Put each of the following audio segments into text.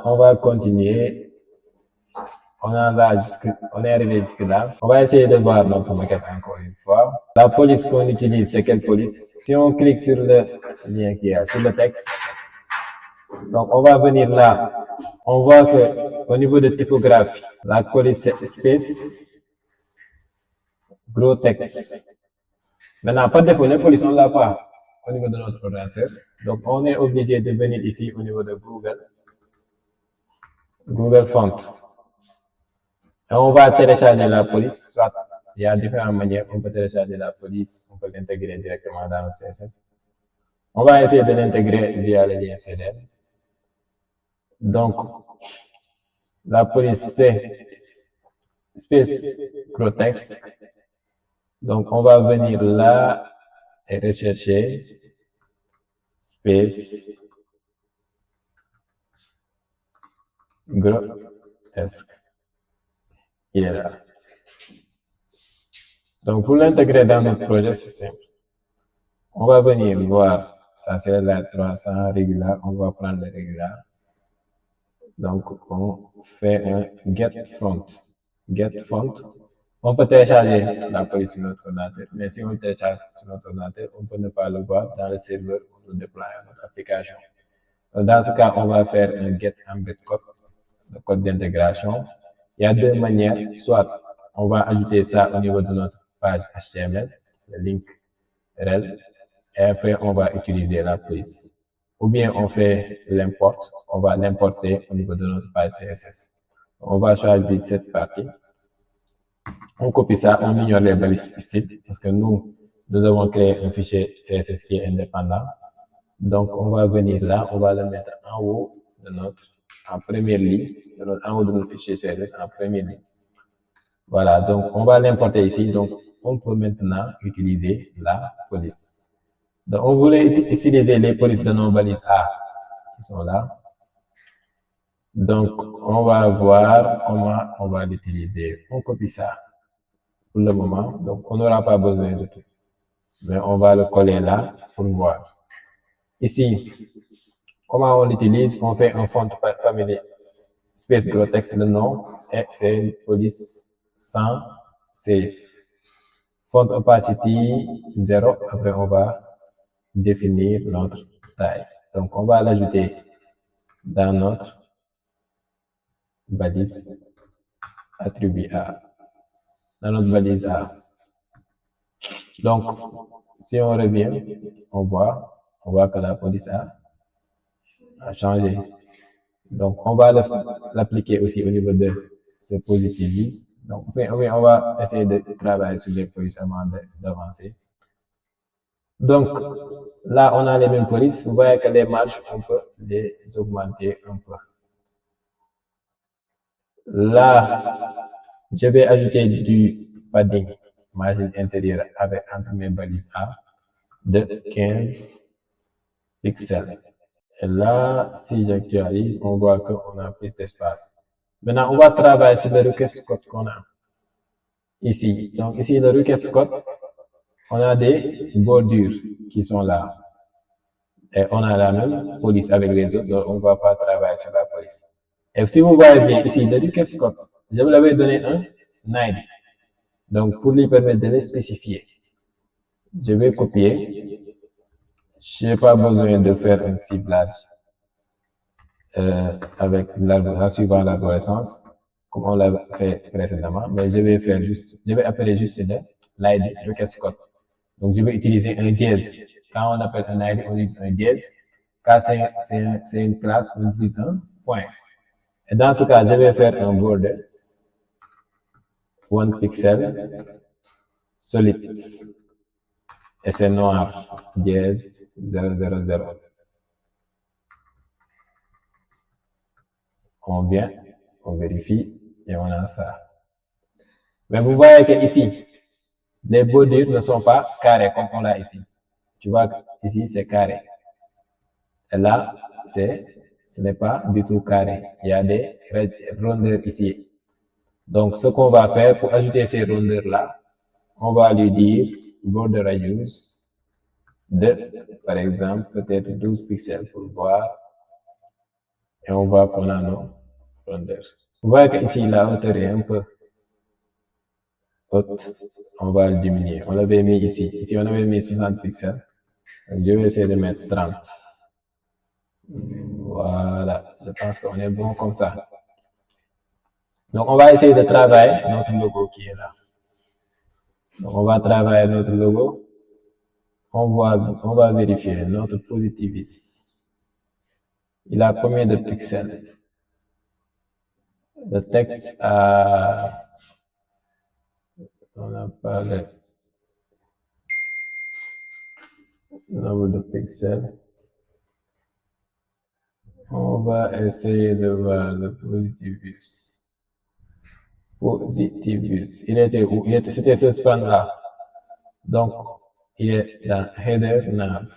on va continuer. On est arrivé jusque-là. On va essayer de voir notre maquette encore une fois. La police qu'on utilise, c'est quelle police? Si on clique sur le lien qui est sur le texte, donc on va venir là. On voit que au niveau de typographie, la police c'est space, gros texte. Maintenant, par défaut, les polices, on ne l'a pas au niveau de notre ordinateur. Donc, on est obligé de venir ici au niveau de Google Font. Et on va télécharger la police, soit il y a différentes manières. On peut télécharger la police, on peut l'intégrer directement dans notre CSS. On va essayer de l'intégrer via le lien CDN. Donc, la police, c'est space gros texte. Donc, on va venir là et rechercher space gros texte. Il est là. Donc, pour l'intégrer dans notre projet, c'est simple. On va venir voir, ça c'est la 300 régulière, on va prendre le régulier. Donc, on fait un get font. Get font. On peut télécharger la police sur notre ordinateur, mais si on télécharge sur notre ordinateur, on peut ne pas le voir dans le serveur où nous déployons notre application. Dans ce cas, on va faire un get embed code, le code d'intégration. Il y a deux manières, soit on va ajouter ça au niveau de notre page HTML, le link rel, et après on va utiliser la police. Ou bien on fait l'import, on va l'importer au niveau de notre page CSS. On va choisir cette partie. On copie ça, on ignore les balises style parce que nous avons créé un fichier CSS qui est indépendant. Donc, on va venir là, on va le mettre en haut de en première ligne, en haut de notre fichier CSS en première ligne. Voilà, donc on va l'importer ici. Donc, on peut maintenant utiliser la police. Donc, on voulait utiliser les polices de nos balises A qui sont là. Donc, on va voir comment on va l'utiliser. On copie ça pour le moment. Donc, on n'aura pas besoin de tout. Mais on va le coller là pour voir. Ici, comment on l'utilise? On fait un font familier. Space gros texte, le nom, et c'est police 100 safe. Font opacity 0. Après, on va définir notre taille. Donc, on va l'ajouter dans notre balise attribut A. Dans notre balise A. Donc, si on revient, on voit que la police a changé. Donc, on va l'appliquer aussi au niveau de ce positiviste. Donc, on va essayer de travailler sur les polices avant d'avancer. Donc, là, on a les mêmes polices. Vous voyez que les marges, on peut les augmenter un peu. Là, je vais ajouter du padding, margin intérieure avec entre mes balises A de 15 pixels. Et là, si j'actualise, on voit qu'on a plus d'espace. Maintenant, on va travailler sur le request code qu'on a ici. Donc, ici, le request code, on a des bordures qui sont là. Et on a la même police avec les autres, donc on ne va pas travailler sur la police. Et si vous voyez bien ici, le request code, je vous l'avais donné un ID. Donc, pour lui permettre de le spécifier, je vais copier. Je n'ai pas besoin de faire un ciblage avec en suivant l'arborescence, comme on l'a fait précédemment, mais je vais appeler juste l'ID, request code. Donc, je vais utiliser un dièse. Quand on appelle un ID, on utilise un dièse. Quand c'est une classe, on utilise un point. Et dans ce cas, je vais faire un border, 1 pixel, solid. Et c'est noir, dièse 000. On vient, on vérifie et on a ça. Mais vous voyez que ici, les bordures ne sont pas carrés comme on l'a ici. Tu vois ici c'est carré. Et là, ce n'est pas du tout carré. Il y a des rondeurs ici. Donc, ce qu'on va faire pour ajouter ces rondeurs-là, on va lui dire border radius de, par exemple, peut-être 12 pixels pour voir et on voit qu'on a nos rondeurs. Vous voyez qu'ici, la hauteur est un peu haute. On va le diminuer. On l'avait mis ici. Ici, on avait mis 60 pixels. Donc, je vais essayer de mettre 30. Voilà. Je pense qu'on est bon comme ça. Donc, on va essayer de travailler notre logo qui est là. Donc, on va travailler notre logo. On va vérifier notre positiviste. Il a combien de pixels? Le texte a... On n'a pas le nombre de pixels. On va essayer de voir le positivus. Positivus. Il était où? C'était ce span-là. Donc, il est dans header nav.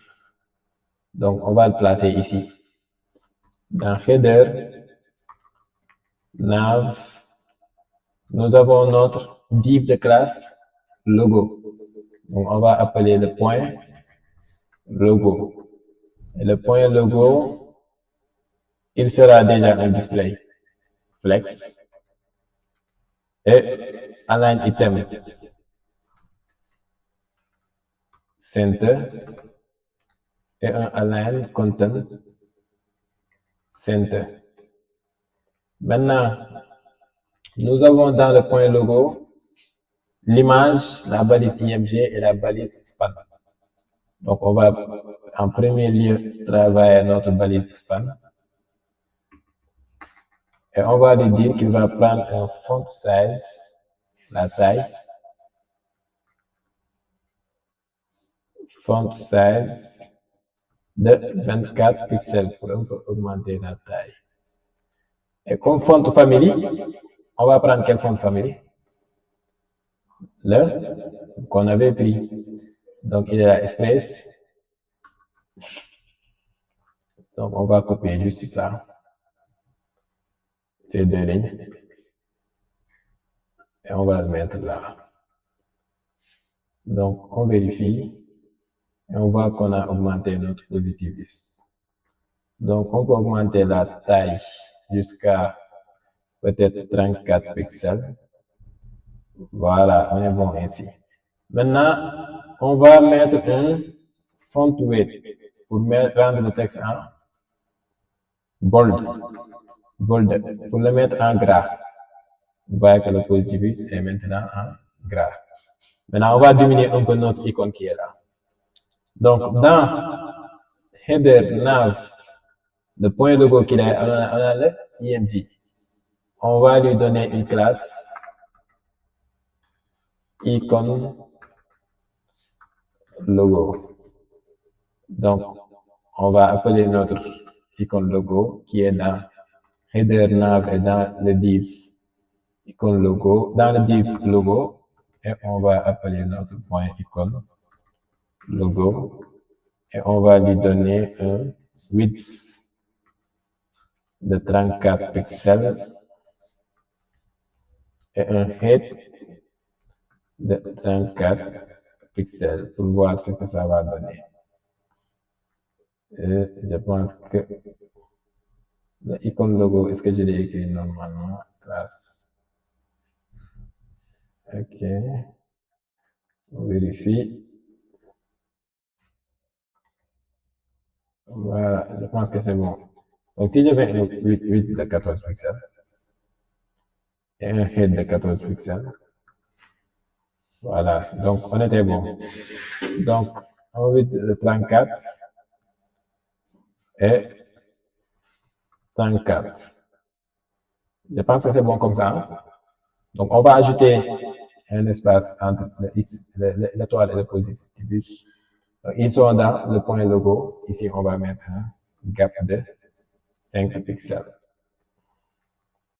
Donc, on va le placer ici. Dans header nav, nous avons notre div de classe logo. Donc, on va appeler le point logo. Et le point logo, il sera déjà un display flex et align item center et un align content center. Maintenant, nous avons dans le point logo l'image, la balise IMG et la balise span. Donc, on va en premier lieu travailler notre balise span. Et on va lui dire qu'il va prendre un font size, la taille, font size de 24 pixels pour augmenter la taille. Et comme font family, on va prendre quel font family? Le qu'on avait pris. Donc, il est là, Express. Donc, on va copier juste ça. Ces deux lignes. Et on va le mettre là. Donc, on vérifie. Et on voit qu'on a augmenté notre positivus. Donc, on peut augmenter la taille jusqu'à peut-être 34 pixels. Voilà, on est bon ainsi. Maintenant, on va mettre un font weight pour rendre le texte en bold, pour le mettre en gras. Vous voyez que le positivus est maintenant en gras. Maintenant, on va diminuer un peu notre icône qui est là. Donc, dans header nav, le point logo qu'il a, on a le IMG. On va lui donner une classe icône logo. Donc, on va appeler notre icône logo qui est dans header nav et dans le div icône logo, dans le div logo, et on va appeler notre point icône logo et on va lui donner un width de 34 pixels et un height de 34 pixels pour voir ce que ça va donner. Et je pense que l'icône logo, est-ce que je l'ai écrit normalement? Classe. Ok. On vérifie. Voilà, je pense que c'est bon. Donc, si je fais un width de 14 pixels et un height de 14 pixels, voilà, donc on était bon. Donc, un width de 34 et 34. Je pense que c'est bon comme ça. Hein? Donc, on va ajouter un espace entre le X, l'étoile et le positivus. Donc, ils sont dans le point logo. Ici, on va mettre un gap de 5 pixels.